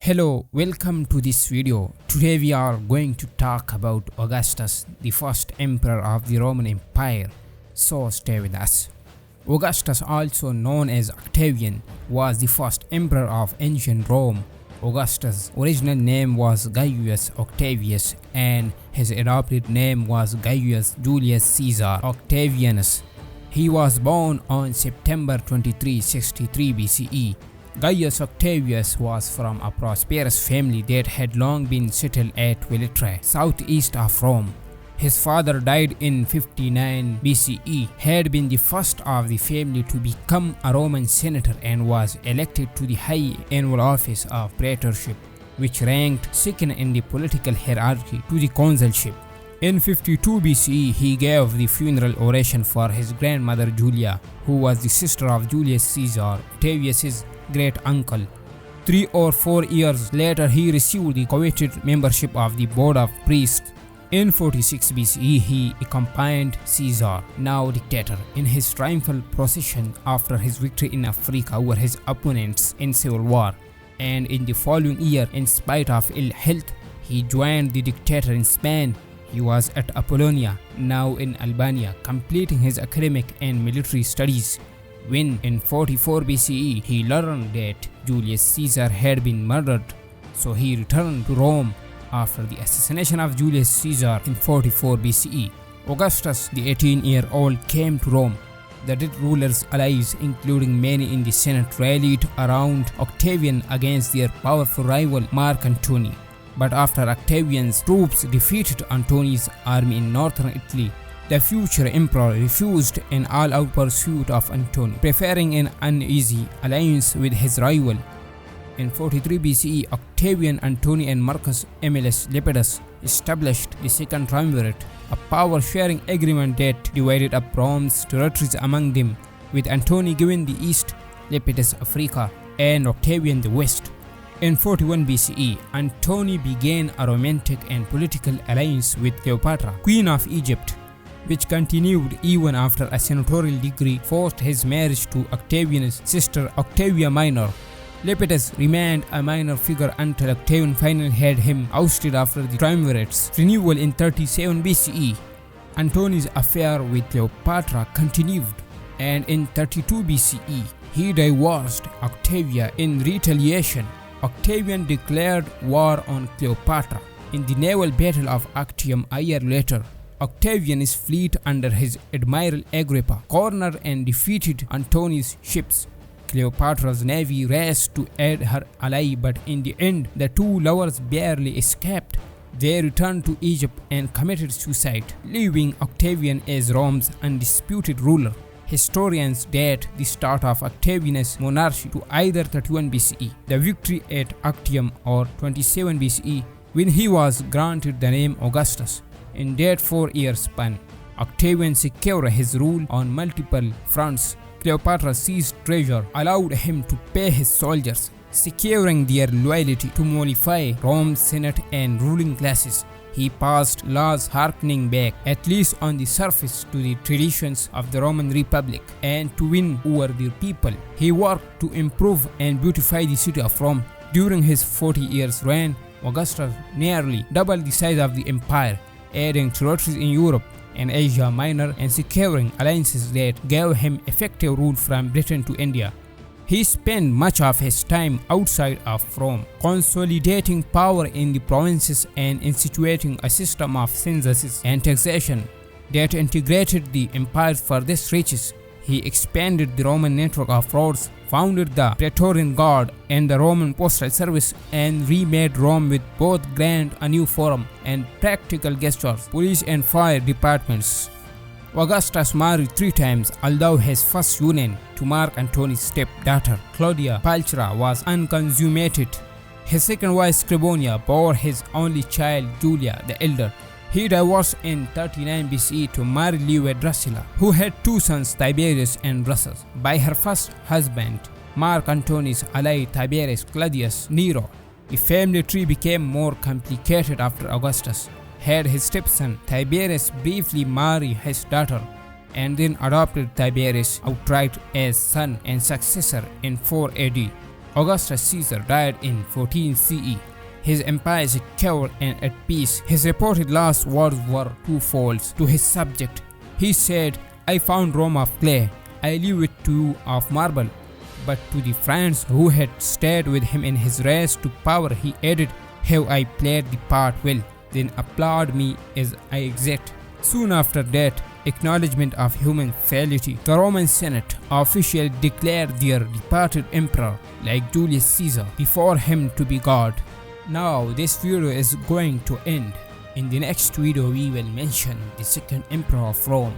Hello, welcome to this video. Today we are going to talk about Augustus, the first emperor of the Roman Empire. So stay with us. Augustus, also known as Octavian, was the first emperor of ancient Rome. Augustus' original name was Gaius Octavius and his adopted name was Gaius Julius Caesar Octavianus. He was born on September 23, 63 BCE. Gaius Octavius was from a prosperous family that had long been settled at Velitra, southeast of Rome. His father died in 59 BCE, had been the first of the family to become a Roman senator and was elected to the high annual office of praetorship, which ranked second in the political hierarchy to the consulship. In 52 BCE, he gave the funeral oration for his grandmother Julia, who was the sister of Julius Caesar, Octavius' great uncle. 3 or 4 years later, he received the coveted membership of the board of priests. In 46 BCE, he accompanied Caesar, now dictator, in his triumphal procession after his victory in Africa over his opponents in civil war. And in the following year, in spite of ill health, he joined the dictator in Spain. He was at Apollonia, now in Albania, completing his academic and military studies. When in 44 BCE he learned that Julius Caesar had been murdered, so he returned to Rome after the assassination of Julius Caesar in 44 BCE. Augustus, the 18-year-old, came to Rome. The dead ruler's allies, including many in the Senate, rallied around Octavian against their powerful rival Mark Antony. But after Octavian's troops defeated Antony's army in northern Italy, the future emperor refused an all-out pursuit of Antony, preferring an uneasy alliance with his rival. In 43 BCE, Octavian, Antony, and Marcus Aemilius Lepidus established the Second Triumvirate, a power-sharing agreement that divided up Rome's territories among them, with Antony given the East, Lepidus Africa, and Octavian the West. In 41 BCE, Antony began a romantic and political alliance with Cleopatra, Queen of Egypt, which continued even after a senatorial decree forced his marriage to Octavian's sister Octavia Minor. Lepidus remained a minor figure until Octavian finally had him ousted after the triumvirate's renewal in 37 BCE. Antony's affair with Cleopatra continued, and in 32 BCE, he divorced Octavia in retaliation. Octavian declared war on Cleopatra. In the naval battle of Actium a year later, Octavian's fleet under his admiral Agrippa cornered and defeated Antony's ships. Cleopatra's navy raced to aid her ally, but in the end, the two lovers barely escaped. They returned to Egypt and committed suicide, leaving Octavian as Rome's undisputed ruler. Historians date the start of Octavian's monarchy to either 31 BCE, the victory at Actium, or 27 BCE, when he was granted the name Augustus. In that 4-year span, Octavian secured his rule on multiple fronts. Cleopatra seized treasure, allowed him to pay his soldiers, securing their loyalty to mollify Rome's senate and ruling classes. He passed laws harkening back, at least on the surface, to the traditions of the Roman Republic and to win over their people. He worked to improve and beautify the city of Rome. During his 40 years reign, Augustus nearly doubled the size of the empire, adding territories in Europe and Asia Minor and securing alliances that gave him effective rule from Britain to India. He spent much of his time outside of Rome, consolidating power in the provinces and instituting a system of censuses and taxation that integrated the empire's furthest reaches. He expanded the Roman network of roads, founded the Praetorian Guard and the Roman Postal Service, and remade Rome with both grand a new forum and practical gestures, police and fire departments. Augustus married 3 times, although his first union to Mark Antony's stepdaughter, Claudia Pulchra, was unconsummated. His second wife, Scribonia, bore his only child, Julia the elder. He divorced in 39 BCE to marry Livia Drusilla, who had 2 sons, Tiberius and Drusus, by her first husband, Mark Antony's ally Tiberius Claudius Nero. The family tree became more complicated after Augustus had his stepson Tiberius briefly marry his daughter and then adopted Tiberius outright as son and successor in 4 AD. Augustus Caesar died in 14 CE. His empire is secure and at peace. His reported last words were twofold to his subject. He said, "I found Rome of clay, I leave it to you of marble." But to the friends who had stayed with him in his race to power, he added, "Have I played the part well? Then applaud me as I exit." Soon after that acknowledgement of human failure, the Roman Senate officially declared their departed emperor, like Julius Caesar, before him to be God. Now this video is going to end. In the next video we will mention the second emperor of Rome.